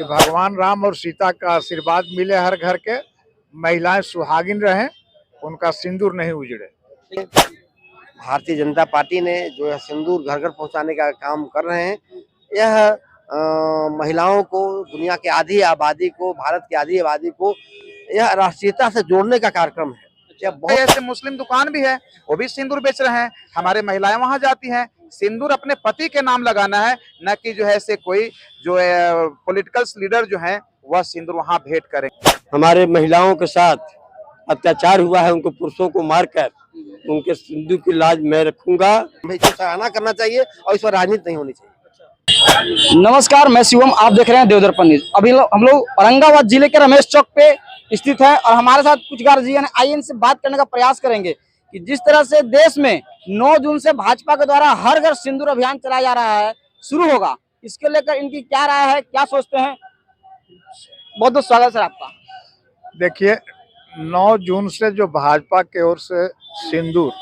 कि भगवान राम और सीता का आशीर्वाद मिले हर घर के, महिलाएं सुहागिन रहें, उनका सिंदूर नहीं उजड़े। भारतीय जनता पार्टी ने जो है सिंदूर घर घर पहुंचाने का काम कर रहे हैं। यह महिलाओं को, दुनिया की आधी आबादी को, भारत की आधी आबादी को यह राष्ट्रीयता से जोड़ने का कार्यक्रम है। ऐसे मुस्लिम दुकान भी है, वो भी सिंदूर बेच रहे हैं। हमारे महिलाएं वहां जाती हैं। सिंदूर अपने पति के नाम लगाना है, न कि जो है से कोई जो है पॉलिटिकल लीडर जो है वह सिंदूर वहां भेंट करें। हमारे महिलाओं के साथ अत्याचार हुआ है, उनको पुरुषों को मारकर उनके सिंदूर की लाज मैं रखूंगा। इसको सराहना करना चाहिए और इस पर राजनीति नहीं होनी चाहिए। नमस्कार, मैं शिवम, आप देख रहे हैं देवदर्पण न्यूज। अभी हम लोग औरंगाबाद जिले के रमेश चौक पे स्थित है और हमारे साथ कुछ गार्जियन आइए इनसे बात करने का प्रयास करेंगे कि जिस तरह से देश में 9 जून से भाजपा के द्वारा हर घर सिंदूर अभियान चलाया जा रहा है, शुरू होगा, इसके लेकर इनकी क्या राय है, क्या सोचते हैं। बहुत बहुत स्वागत सर आपका। देखिए, 9 जून से जो भाजपा की ओर से सिंदूर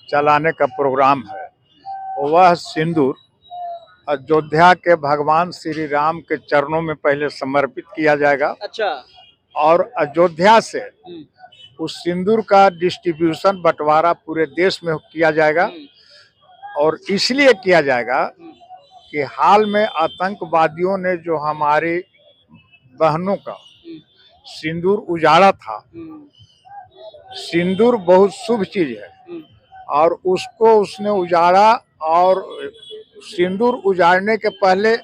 चलाने का प्रोग्राम है, वह सिंदूर अयोध्या के भगवान श्री राम के चरणों में पहले समर्पित किया जाएगा। अच्छा। और अयोध्या से उस सिंदूर का डिस्ट्रीब्यूशन, बंटवारा पूरे देश में किया जाएगा। और इसलिए किया जाएगा कि हाल में आतंकवादियों ने जो हमारी बहनों का सिंदूर उजाड़ा था, सिंदूर बहुत शुभ चीज है और उसको उसने उजाड़ा। और सिंदूर उजाड़ने के पहले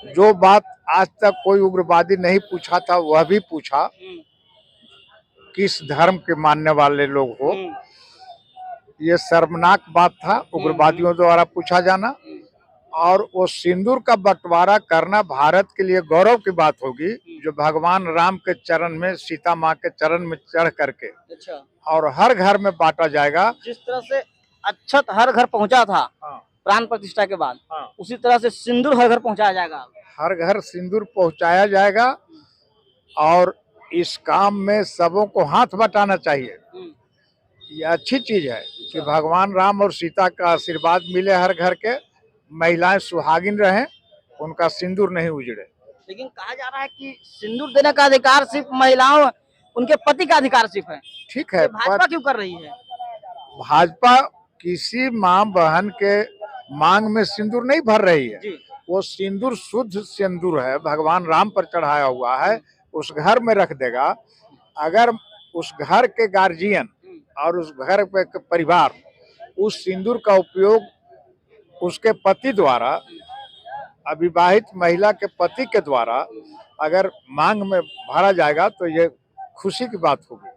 जो बात आज तक कोई उग्रवादी नहीं पूछा था, वह भी पूछा, किस धर्म के मानने वाले लोग हो। ये शर्मनाक बात था उग्रवादियों द्वारा पूछा जाना। और वो सिंदूर का बंटवारा करना भारत के लिए गौरव की बात होगी, जो भगवान राम के चरण में, सीता माँ के चरण में चढ़ करके अच्छा। और हर घर में बांटा जाएगा। जिस तरह से अक्षत हर घर पहुंचा था प्राण प्रतिष्ठा के बाद, उसी तरह से सिंदूर हर घर पहुंचाया जाएगा। हर घर सिंदूर पहुंचाया जाएगा और इस काम में सबों को हाथ बटाना चाहिए। ये अच्छी चीज है कि भगवान राम और सीता का आशीर्वाद मिले हर घर के, महिलाएं सुहागिन रहें, उनका सिंदूर नहीं उजड़े। लेकिन कहा जा रहा है कि सिंदूर देने का अधिकार सिर्फ महिलाओं, उनके पति का अधिकार सिर्फ है। ठीक है, भाजपा क्यों कर रही है? भाजपा किसी माँ बहन के मांग में सिंदूर नहीं भर रही है। वो सिंदूर शुद्ध सिंदूर है, भगवान राम पर चढ़ाया हुआ है, उस घर में रख देगा। अगर उस घर के गार्जियन और उस घर के परिवार उस सिंदूर का उपयोग उसके पति द्वारा, अविवाहित महिला के पति के द्वारा अगर मांग में भरा जाएगा, तो ये खुशी की बात होगी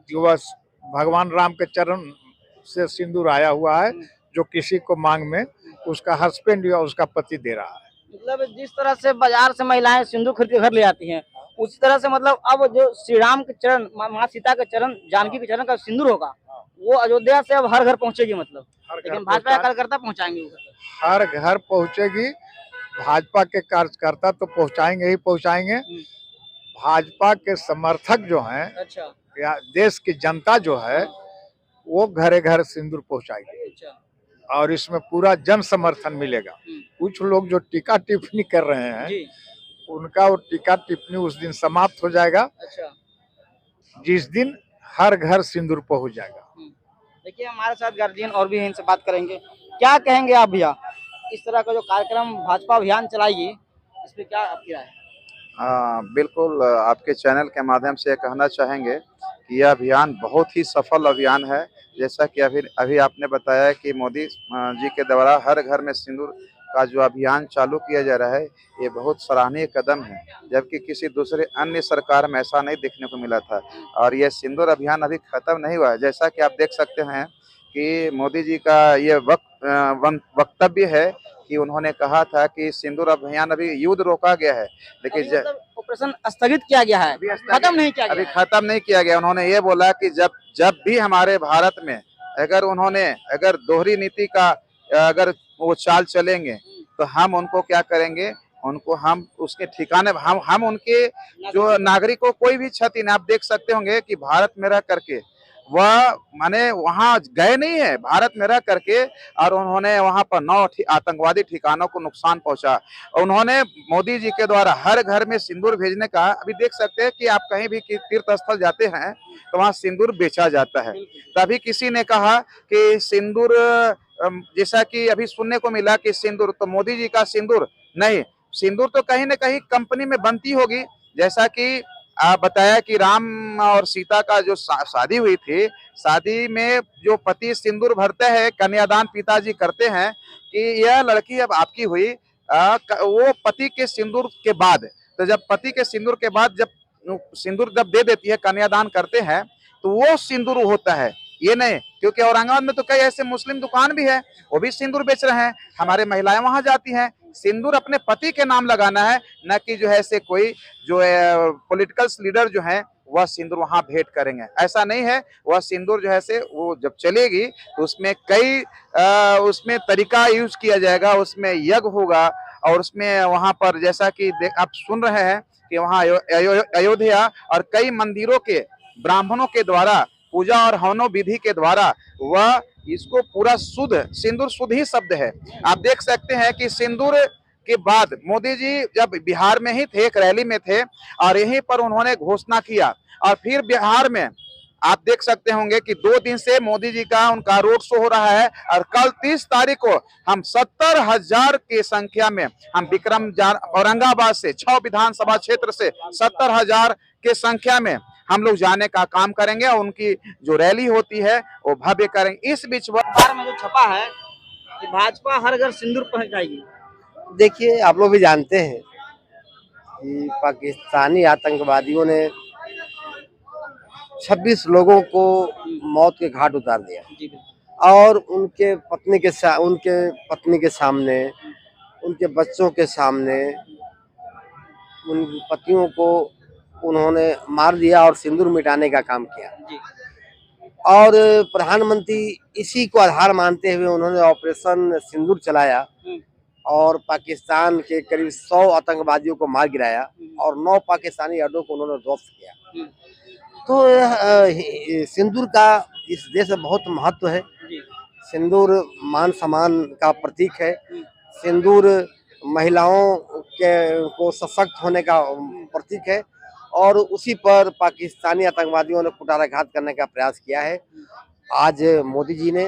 कि वह भगवान राम के चरण से सिंदूर आया हुआ है, जो किसी को मांग में उसका हस्बैंड या उसका पति दे रहा है। मतलब जिस तरह से बाजार से महिलाएं सिंदूर खरीद के घर ले आती हैं, उसी तरह से मतलब अब जो श्री राम के चरण, माँ सीता के चरण, जानकी के चरण का सिंदूर होगा, वो अयोध्या से अब हर घर पहुंचेगी। मतलब लेकिन भाजपा के कार्यकर्ता पहुंचाएंगे, हर घर पहुंचेगी। भाजपा के कार्यकर्ता तो पहुंचाएंगे ही पहुंचाएंगे। भाजपा के समर्थक जो हैं, अच्छा, या देश की जनता जो है, वो घरे घर सिंदूर पहुंचाएगी। अच्छा। और इसमें पूरा जन समर्थन मिलेगा। कुछ लोग जो टीका टिप्पणी कर रहे हैं, उनका वो टीका टिप्पणी उस दिन समाप्त हो जाएगा। अच्छा। जिस दिन हर घर सिंदूर पहुंच जाएगा। देखिए, हमारे साथ गार्जियन और भी हैं, इनसे बात करेंगे। क्या कहेंगे आप भैया, इस तरह का जो कार्यक्रम भाजपा अभियान चलाएगी, इस पे क्या आपकी राय है? बिल्कुल, आपके चैनल के माध्यम से कहना चाहेंगे कि यह अभियान बहुत ही सफल अभियान है। जैसा कि अभी आपने बताया कि मोदी जी के द्वारा हर घर में सिंदूर का जो अभियान चालू किया जा रहा है, ये बहुत सराहनीय कदम है, जबकि किसी दूसरे अन्य सरकार में ऐसा नहीं देखने को मिला था। और यह सिंदूर अभियान अभी खत्म नहीं हुआ है। जैसा कि आप देख सकते हैं कि मोदी जी का ये वक्तव्य है कि उन्होंने कहा था कि सिंदूर अभियान अभी युद्ध रोका गया है, लेकिन मतलब ऑपरेशन स्थगित किया गया है, खत्म नहीं किया गया, अभी खत्म नहीं किया गया। उन्होंने ये बोला कि जब भी हमारे भारत में अगर दोहरी नीति का अगर वो चाल चलेंगे, तो हम उनको क्या करेंगे, उनको हम उसके ठिकाने, हम उनके जो नागरिकों को कोई भी क्षति नहीं। आप देख सकते होंगे कि भारत में रह करके वह माने वहां गए नहीं है, भारत में रह करके, और उन्होंने वहां पर 9 आतंकवादी ठिकानों को नुकसान पहुंचा। उन्होंने मोदी जी के द्वारा हर घर में सिंदूर भेजने का, अभी देख सकते हैं कि आप कहीं भी तीर्थ स्थल जाते हैं तो वहां सिंदूर बेचा जाता है। तभी किसी ने कहा कि सिंदूर, जैसा कि अभी सुनने को मिला कि सिंदूर तो मोदी जी का सिंदूर नहीं, सिंदूर तो कहीं ना कहीं कंपनी में बनती होगी। जैसा कि आप बताया कि राम और सीता का जो शादी हुई थी, शादी में जो पति सिंदूर भरते हैं, कन्यादान पिताजी करते हैं कि यह लड़की अब आपकी हुई, वो पति के सिंदूर के बाद, तो जब पति के सिंदूर के बाद जब सिंदूर जब दे देती है, कन्यादान करते हैं, तो वो सिंदूर होता है, ये नहीं। क्योंकि औरंगाबाद में तो कई ऐसे मुस्लिम दुकान भी है, वो भी सिंदूर बेच रहे हैं, हमारे महिलाएं वहां जाती हैं। सिंदूर अपने पति के नाम लगाना है, न कि जो है से कोई जो है पॉलिटिकल लीडर जो है वह सिंदूर वहां भेंट करेंगे, ऐसा नहीं है। वह सिंदूर जो है से वो जब चलेगी तो उसमें कई उसमें तरीका यूज किया जाएगा, उसमें यज्ञ होगा, और उसमें वहां पर जैसा कि आप सुन रहे हैं कि वहां अयोध्या और कई मंदिरों के ब्राह्मणों के द्वारा पूजा और हवनों विधि के द्वारा वह इसको पूरा शुद्ध, सिंदूर शुद्ध ही शब्द है। आप देख सकते हैं कि सिंदूर के बाद मोदी जी जब बिहार में ही थे, एक रैली में थे, और यहीं पर उन्होंने घोषणा किया, और फिर बिहार में आप देख सकते होंगे कि 2 दिन से मोदी जी का उनका रोड शो हो रहा है, और कल 30 तारीख को हम 70,000 की संख्या में हम औरंगाबाद से 6 विधानसभा क्षेत्र से 70,000 के संख्या में हम लोग जाने का काम करेंगे, और उनकी जो रैली होती है वो भव्य करेंगे। इस बीच अखबार में जो छपा है कि भाजपा हर घर सिंदूर पहुंचाएगी। देखिए, आप लोग भी जानते हैं कि पाकिस्तानी आतंकवादियों ने 26 लोगों को मौत के घाट उतार दिया, और उनके पत्नी के सामने, उनके बच्चों के सामने उन पतियों को उन्होंने मार दिया और सिंदूर मिटाने का काम किया। और प्रधानमंत्री इसी को आधार मानते हुए उन्होंने ऑपरेशन सिंदूर चलाया और पाकिस्तान के करीब 100 आतंकवादियों को मार गिराया, और 9 पाकिस्तानी अड्डों को उन्होंने ध्वस्त किया। तो यह सिंदूर का इस देश में बहुत महत्व है। सिंदूर मान सम्मान का प्रतीक है। सिंदूर महिलाओं को सशक्त होने का प्रतीक है, और उसी पर पाकिस्तानी आतंकवादियों ने कुठाराघात करने का प्रयास किया है। आज मोदी जी ने,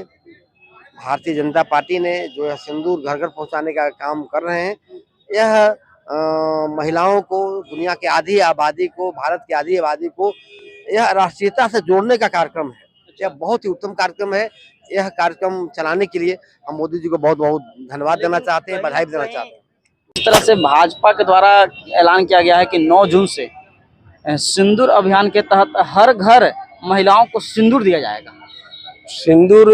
भारतीय जनता पार्टी ने जो है सिंदूर घर घर पहुंचाने का काम कर रहे हैं। यह महिलाओं को, दुनिया की आधी आबादी को, भारत की आधी आबादी को यह राष्ट्रीयता से जोड़ने का कार्यक्रम है। यह बहुत ही उत्तम कार्यक्रम है। यह कार्यक्रम चलाने के लिए हम मोदी जी को बहुत बहुत धन्यवाद देना चाहते हैं, बधाई देना चाहते हैं। इस तरह से भाजपा के द्वारा ऐलान किया गया है कि 9 जून से सिंदूर अभियान के तहत हर घर महिलाओं को सिंदूर दिया जाएगा। सिंदूर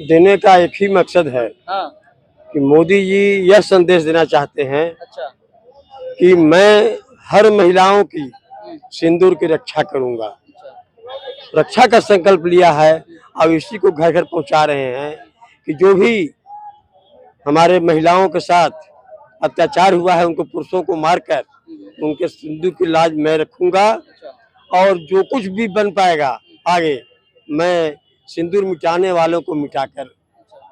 देने का एक ही मकसद है कि मोदी जी यह संदेश देना चाहते हैं कि मैं हर महिलाओं की सिंदूर की रक्षा करूंगा। रक्षा का संकल्प लिया है, और इसी को घर घर पहुंचा रहे हैं कि जो भी हमारे महिलाओं के साथ अत्याचार हुआ है, उनको पुरुषों को मारकर उनके सिंदूर की लाज मैं रखूंगा, और जो कुछ भी बन पाएगा आगे मैं सिंदूर मिटाने वालों को मिटाकर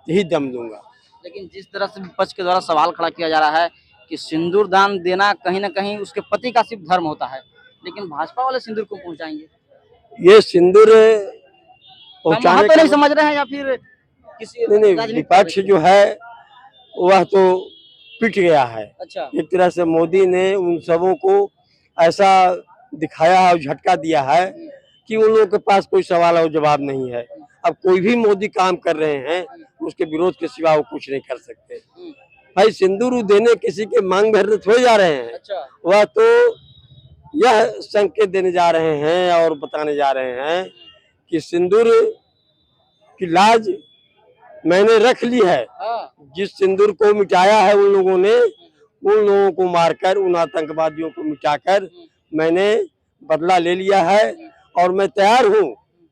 ही दम दूंगा। लेकिन जिस तरह से विपक्ष के द्वारा सवाल खड़ा किया जा रहा है कि सिंदूर दान देना कहीं ना कहीं उसके पति का सिर्फ धर्म होता है, लेकिन भाजपा वाले सिंदूर को पहुंचाएंगे, ये सिंदूर पहुंचाने तो नहीं समझ रहे हैं, या फिर किसी नहीं, विपक्ष जो है वह तो पिट गया है। अच्छा, एक तरह से मोदी ने उन सबों को ऐसा दिखाया और झटका दिया है कि उन लोगों के पास कोई सवाल और जवाब नहीं है। अब कोई भी मोदी काम कर रहे हैं, उसके विरोध के सिवा वो कुछ नहीं कर सकते। भाई, सिंदूर देने किसी के मांग भरने थोड़े जा रहे हैं। अच्छा, वह तो यह संकेत देने जा रहे हैं और बताने जा रहे हैं कि सिंदूर की लाज मैंने रख ली है। जिस सिंदूर को मिटाया है उन लोगों को मारकर, उन आतंकवादियों को मिटाकर मैंने बदला ले लिया है, और मैं तैयार हूं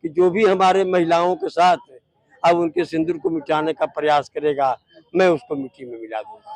कि जो भी हमारे महिलाओं के साथ अब उनके सिंदूर को मिटाने का प्रयास करेगा, मैं उसको मिट्टी में मिला दूंगा।